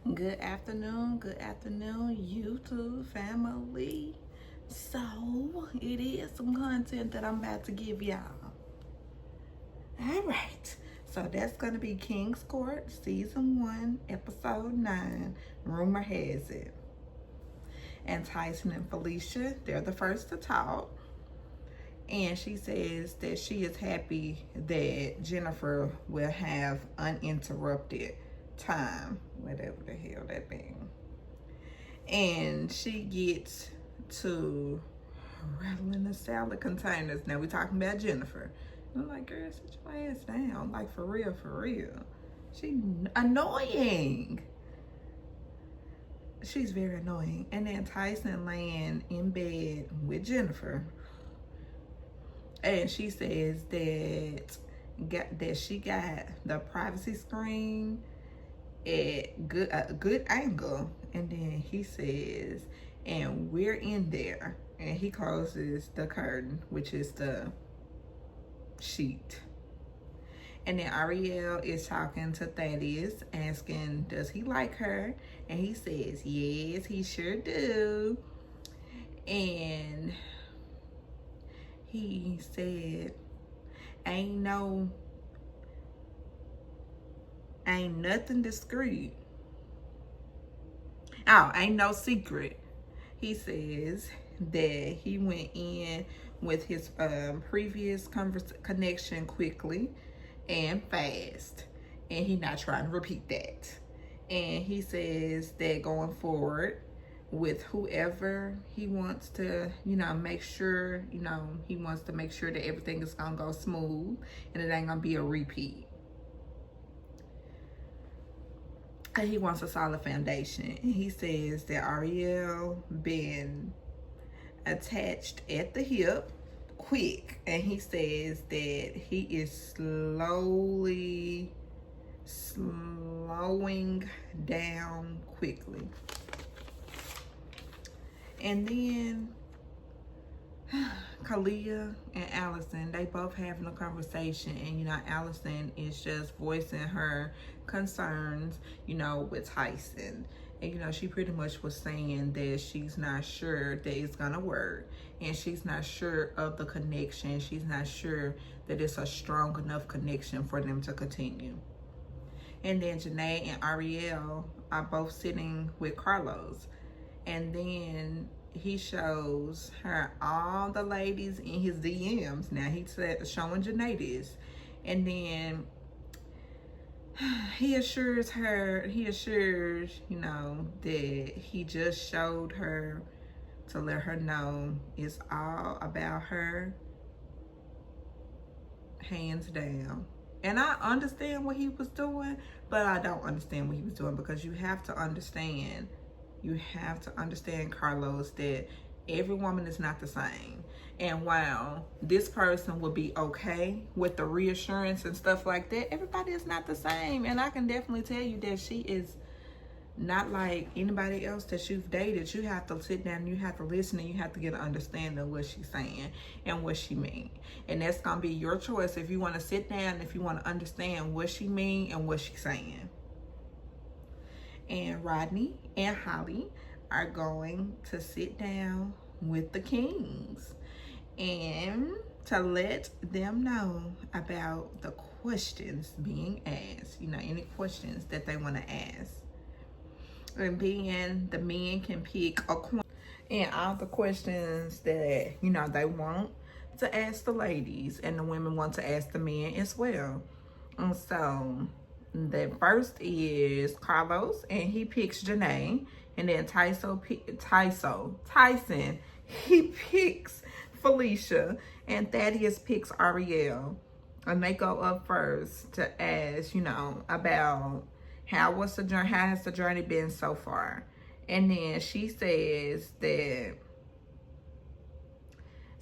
Good afternoon, YouTube family. So, it is some content that I'm about to give y'all. All right. So, that's going to be King's Court, Season 1, Episode 9, Rumor Has It. And Tyson and Felicia, they're the first to talk. And she says that she is happy that Jennifer will have uninterrupted time, whatever the hell that means. And she gets to rattling the salad containers. Now we talking about Jennifer. I'm like, girl, sit your ass down. Like, for real, for real. She annoying. She's very annoying. And then Tyson laying in bed with Jennifer. And she says that she got the privacy screen at a good angle, and then he says, and we're in there, and he closes the curtain, which is the sheet. And then Ariel is talking to Thaddeus, asking, does he like her? And he says, yes, he sure do. And he said, ain't nothing discreet. Oh, ain't no secret. He says that he went in with his previous connection quickly and fast, and he not trying to repeat that. And he says that going forward with whoever he wants to, make sure, he wants to make sure that everything is gonna go smooth and it ain't gonna be a repeat. And he wants a solid foundation. And he says that Ariel been attached at the hip quick, and he says that he is slowing down quickly. And then Kalia and Allison, they both having a conversation, and Allison is just voicing her concerns, with Tyson. And she pretty much was saying that she's not sure that it's gonna work, and she's not sure of the connection. She's not sure that it's a strong enough connection for them to continue. And then Janae and Ariel are both sitting with Carlos. And then he shows her all the ladies in his DMs. Now he said showing Janae this. And then he assures, that he just showed her to let her know it's all about her, hands down. And I understand what he was doing, but I don't understand what he was doing, because you have to understand, Carlos, that every woman is not the same. And while this person would be okay with the reassurance and stuff like that, everybody is not the same. And I can definitely tell you that she is not like anybody else that you've dated. You have to sit down, you have to listen, and you have to get an understanding of what she's saying and what she means. And that's gonna be your choice if you want to sit down, if you want to understand what she means and what she's saying. And Rodney and Holly are going to sit down with the Kings and to let them know about the questions being asked, any questions that they want to ask. And being the men can pick a coin, and all the questions that they want to ask the ladies, and the women want to ask the men as well. And so the first is Carlos, and he picks Janae. And then Tyson he picks Felicia, and Thaddeus picks Ariel. And they go up first to ask, about how has the journey been so far. And then she says that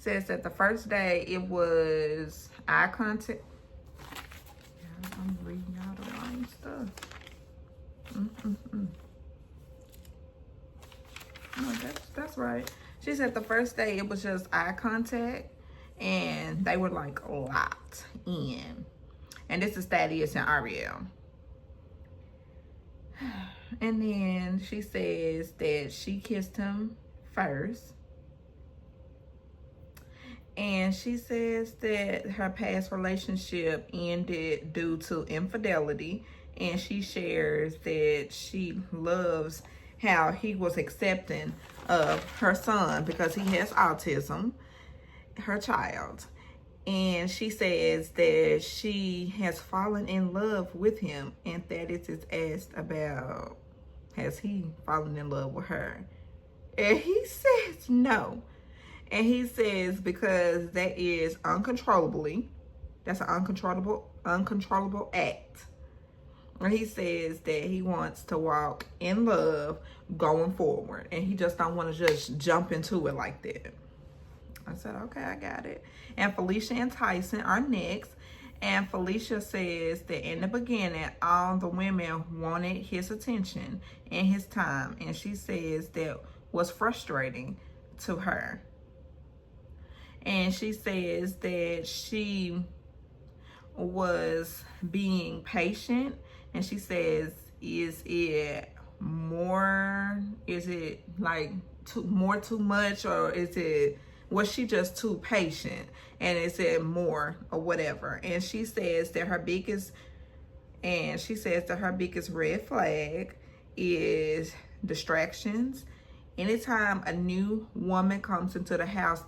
the first day it was eye contact. I'm reading y'all the wrong stuff. No, that's right. She said the first day it was just eye contact, and they were like locked in. And this is Thaddeus and Ariel. And then she says that she kissed him first. And she says that her past relationship ended due to infidelity. And she shares that she loves how he was accepting of her son because he has autism, her child. And she says that she has fallen in love with him. And Thaddeus is asked about, has he fallen in love with her? And he says no. And he says because that is that's an uncontrollable act. And he says that he wants to walk in love going forward. And he just don't want to just jump into it like that. I said, okay, I got it. And Felicia and Tyson are next. And Felicia says that in the beginning, all the women wanted his attention and his time. And she says that was frustrating to her. And she says that she was being patient. And she says, is it like too much, or was she just too patient? And is it more or whatever? And she says that her biggest red flag is distractions. Anytime a new woman comes into the house,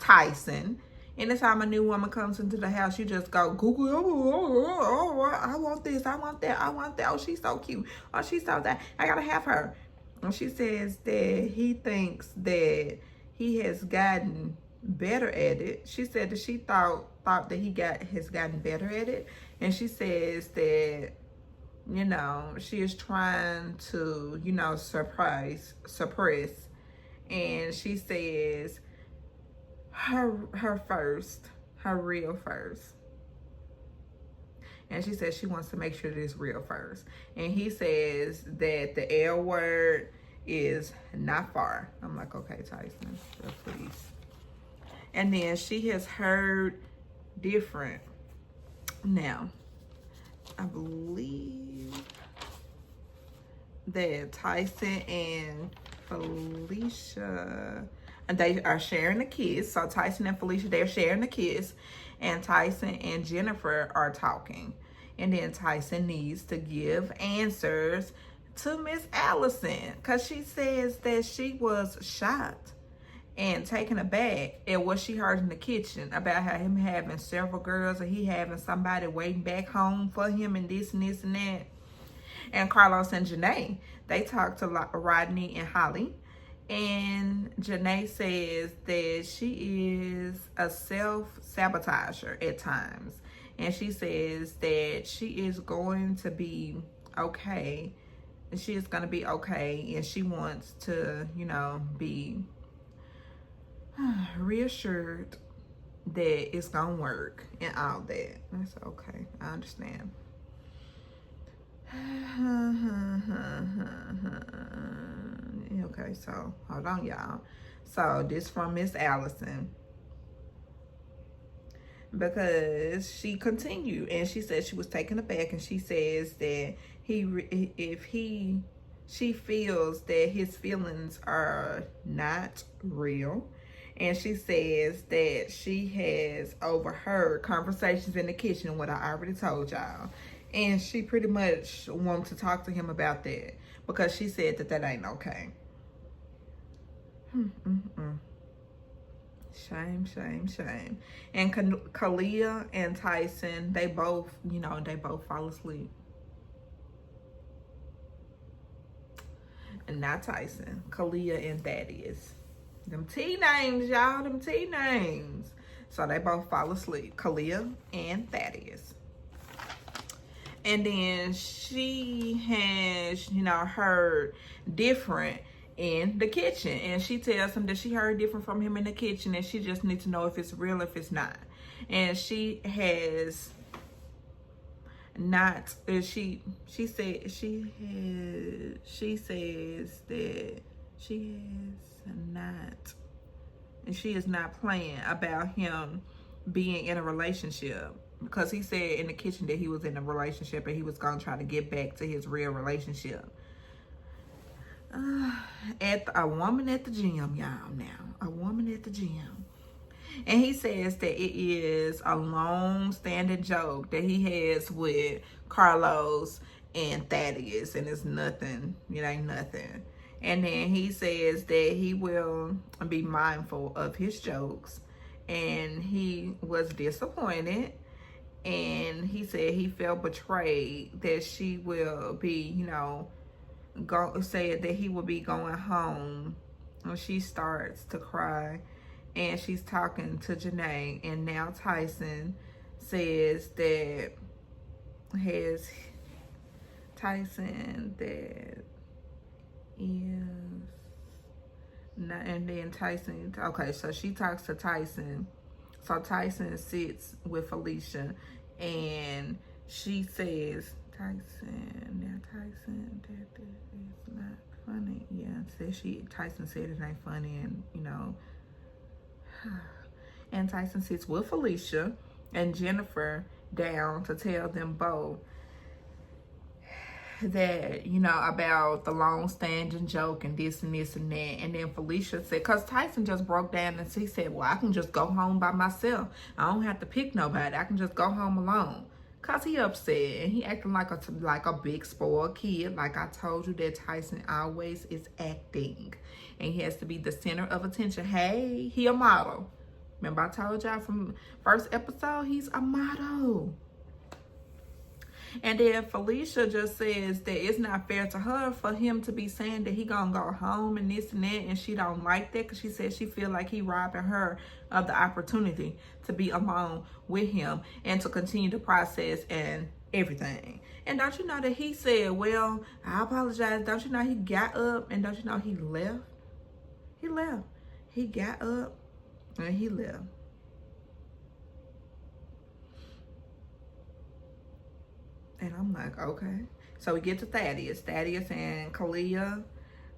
anytime a new woman comes into the house, you just go Google, I want this, I want that, I want that. Oh, she's so cute. Oh, she's so that. I gotta have her. And she says that he thinks that he has gotten better at it. She said that she thought that he has gotten better at it. And she says that, she is trying to, suppress. And she says her real first. And she says she wants to make sure that it's real first. And he says that the L word is not far. I'm like, okay, Tyson, please. And then she has heard different. Now, I believe that Tyson and Felicia, and they are sharing a kiss. So Tyson and Felicia, they're sharing a kiss. And Tyson and Jennifer are talking. And then Tyson needs to give answers to Miss Allison, because she says that she was shocked and taken aback at what she heard in the kitchen about how him having several girls, and he having somebody waiting back home for him, and this and this and that. And Carlos and Janae, they talked to Rodney and Holly. And Janae says that she is a self-sabotager at times. And she says that she is going to be okay. She is going to be okay. And she wants to, be reassured that it's going to work and all that. That's okay. I understand. Okay, so hold on, y'all. So this from Miss Allison, because she continued and she said she was taken aback, and she says that she feels that his feelings are not real. And she says that she has overheard conversations in the kitchen, what I already told y'all. And she pretty much wants to talk to him about that, because she said that ain't okay. Shame, shame, shame. And Kalia and Tyson, they both fall asleep. And not Tyson, Kalia and Thaddeus. Them T names, y'all, them T names. So they both fall asleep, Kalia and Thaddeus. And then she has, heard different in the kitchen. And she tells him that she heard different from him in the kitchen, and she just needs to know if it's real, if it's not. And she has not, she says that she has not, and she is not playing about him being in a relationship, because he said in the kitchen that he was in a relationship and he was going to try to get back to his real relationship. A woman at the gym, y'all. Now, a woman at the gym. And he says that it is a long-standing joke that he has with Carlos and Thaddeus, and it's nothing. It ain't nothing. And then he says that he will be mindful of his jokes, and he was disappointed. And he said he felt betrayed that she will be, said that he will be going home. And she starts to cry, and she's talking to Janae, and now Tyson says that is not, and then Tyson, okay, so she talks to Tyson. So Tyson sits with Felicia, and she says, Tyson, that is not funny. Yeah, Tyson said it ain't funny, and and Tyson sits with Felicia and Jennifer down to tell them both that, about the long-standing joke and this and this and that. And then Felicia said, because Tyson just broke down, and he said, well, I can just go home by myself. I don't have to pick nobody. I can just go home alone. Because he upset, and he acting like a big spoiled kid. Like I told you that Tyson always is acting. And he has to be the center of attention. Hey, he a model. Remember I told y'all from first episode, he's a model. And then Felicia just says that it's not fair to her for him to be saying that he gonna go home and this and that, and she don't like that because she said she feel like he robbing her of the opportunity to be alone with him and to continue the process and everything. And don't you know that he said, well, I apologize. Don't you know he got up, and don't you know he left? He left. He got up and he left. And I'm like, okay. So we get to Thaddeus. Thaddeus and Kalia.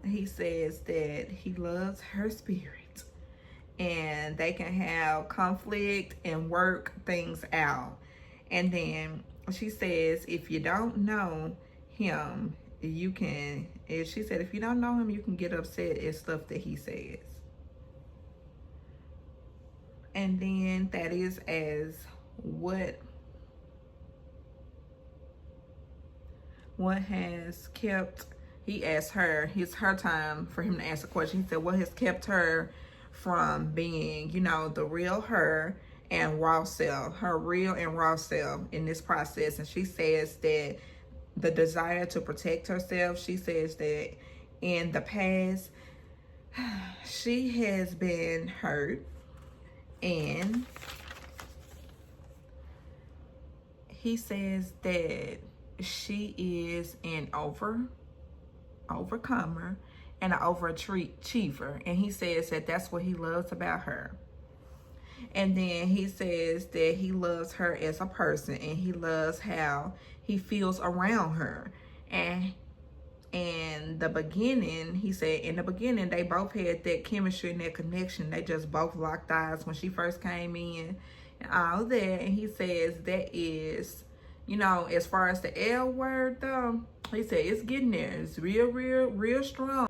He says that he loves her spirit. And they can have conflict and work things out. And then she says, if you don't know him, you can, she said, if you don't know him, you can get upset at stuff that he says. And then Thaddeus asks, what has kept, he asked her, it's her time for him to ask a question. He said, what has kept her from being, the real her and raw self, her real and raw self in this process? And she says that the desire to protect herself, she says that in the past, she has been hurt, and he says that she is an overcomer and an overachiever, and he says that that's what he loves about her. And then he says that he loves her as a person, and he loves how he feels around her. And in the beginning, he said in the beginning they both had that chemistry and that connection. They just both locked eyes when she first came in and all that. And he says that is, as far as the L word though, he said it's getting there. It's real strong.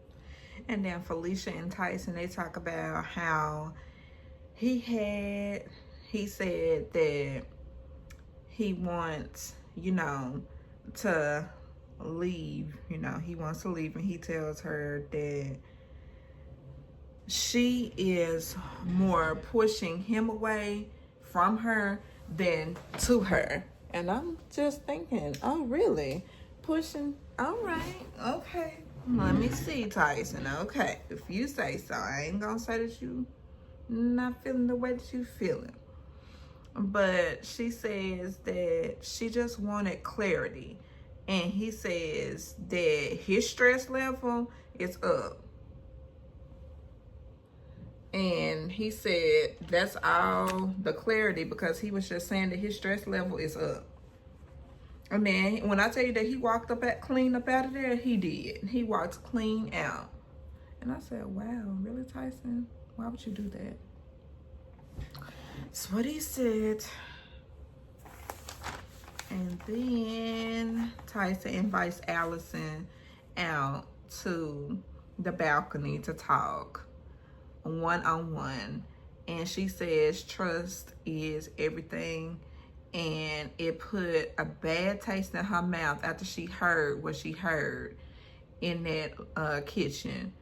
And then Felicia and Tyson, they talk about how he said that he wants, to leave. He wants to leave, and he tells her that she is more pushing him away from her than to her. And I'm just thinking, oh, really? Pushing? All right. Okay. Let me see, Tyson. Okay. If you say so. I ain't gonna say that you not feeling the way that you feeling. But she says that she just wanted clarity. And he says that his stress level is up. And he said that's all the clarity, because he was just saying that his stress level is up. I mean, when I tell you that he walked clean up out of there, he did. He walked clean out. And I said, wow, really, Tyson? Why would you do that? That's what he said. And then Tyson invites Allison out to the balcony to talk one-on-one. And she says trust is everything. And it put a bad taste in her mouth after she heard what she heard in that kitchen.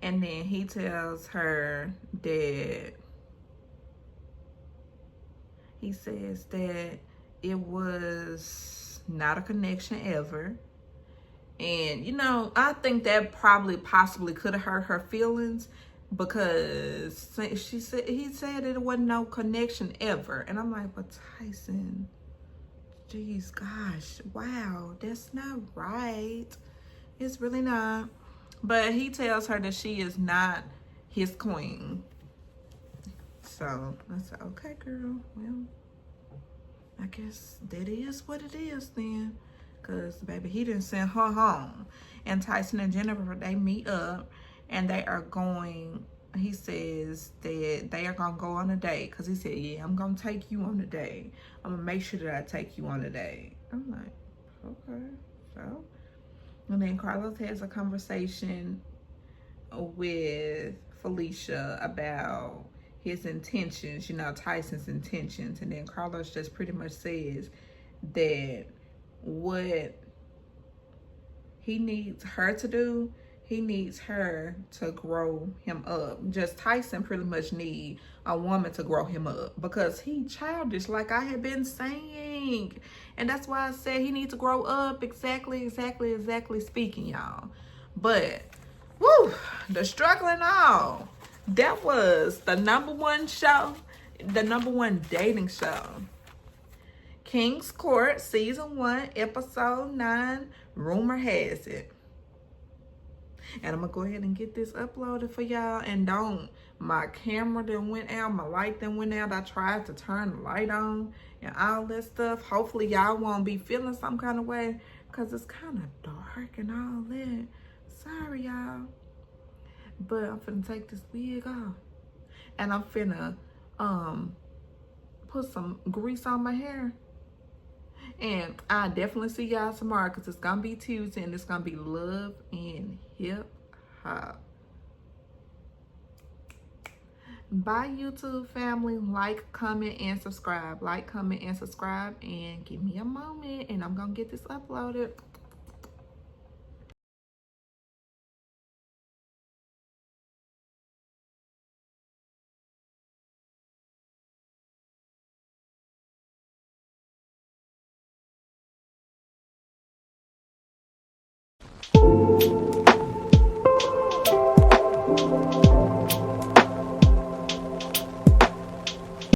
And then he tells her that he says that it was not a connection ever. And, you know, I think that possibly could have hurt her feelings, because he said it wasn't no connection ever. And I'm like, but Tyson, geez, gosh, wow, that's not right. It's really not. But he tells her that she is not his queen. So I said, okay, girl, well, I guess that is what it is then. Because, baby, he didn't send her home. And Tyson and Jennifer, they meet up. And they are going, he says that they are going to go on a date. Because he said, yeah, I'm going to take you on a date. I'm going to make sure that I take you on a date. I'm like, okay. So, and then Carlos has a conversation with Felicia about his intentions, you know, Tyson's intentions. And then Carlos just pretty much says that what he needs her to do, he needs her to grow him up. Just Tyson pretty much need a woman to grow him up, because he childish, like I have been saying. And that's why I said he needs to grow up, exactly speaking, y'all. But, woo, the struggle and all. That was the #1 show, the #1 dating show. King's Court, Season 1, Episode 9, Rumor Has It. And I'm going to go ahead and get this uploaded for y'all. And my camera done went out, my light done went out. I tried to turn the light on and all that stuff. Hopefully y'all won't be feeling some kind of way, because it's kind of dark and all that. Sorry, y'all. But I'm finna take this wig off. And I'm finna put some grease on my hair. And I definitely see y'all tomorrow, because it's going to be Tuesday and it's going to be Love and Hip Hop. Bye, YouTube family. Like, comment, and subscribe. Like, comment, and subscribe. And give me a moment and I'm going to get this uploaded.